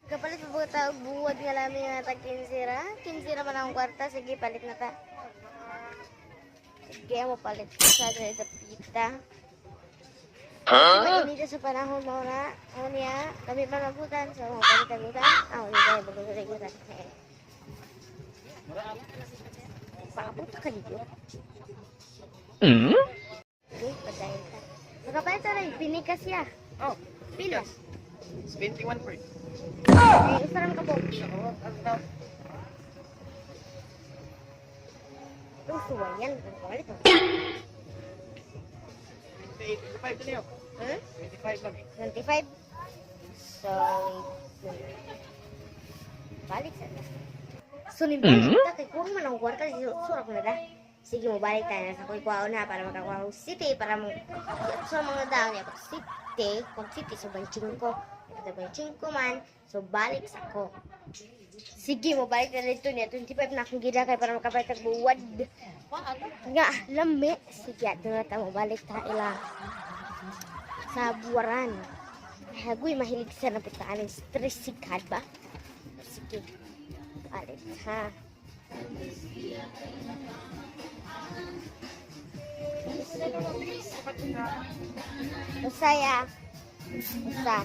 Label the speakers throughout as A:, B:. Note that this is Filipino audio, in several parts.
A: Kapalit pa ba tawag buwad nga lamin nga tag kinsira? Kinsira man ang kwarta. Sige, palit na ta. Sige, mo palit ko sa pita. Huh? Mainita sa panahon mo na. Ano niya? Kami pa mabutan. So, palit ang butan. Hindi tayo bagutan. Papunta ka dito. Okay, padayin ka. Magkapalit na rin. Pinikas siya.
B: Oh,
A: Pinas.
B: it's 21 per.
A: Eh, usaran ka po. Ito, suwayan. Magkapalit mo.
B: 25 na yun. 25 lang eh.
A: 25. So, balik sa na. So, nibalik ka kay kung manang kwarta, surak mo na da. Sige mo, balik tayo na sa kuy-kuwao na para makakuha ko city, para mo sa mga daon niya. Kung city, so banching ko. Ito banching ko man, so balik sa ko. Sige mo, balik na dito niya. 25 na akong gida kay para makapalit ang buwad. Nga, lami. Sige, doon na tayo, balik tayo lang. Sa buwaran. Hagoy, mahilig sa napitaan ng stress sikad ba? Sige, balik ha. Usaya. Usa.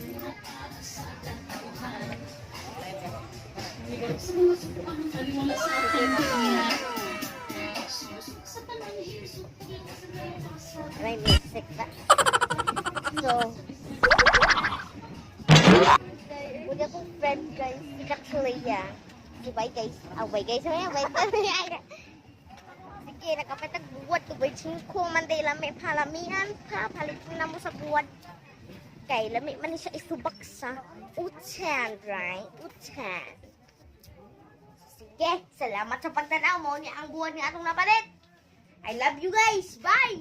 A: Aray, music ba? So, udah kong friend guys, si Kaksuleya. Bye guys. Bye guys. Bye. Sige, nakapatag buwad ko. Bye, singko man day lami. Palamian pa. Palit na mo sa buwad. Kay, lami man siya isubak sa utsan, right? Utsan. Sige, salamat sa pagtanaw mo niya ang buwad nga atong napalit. I love you guys. Bye!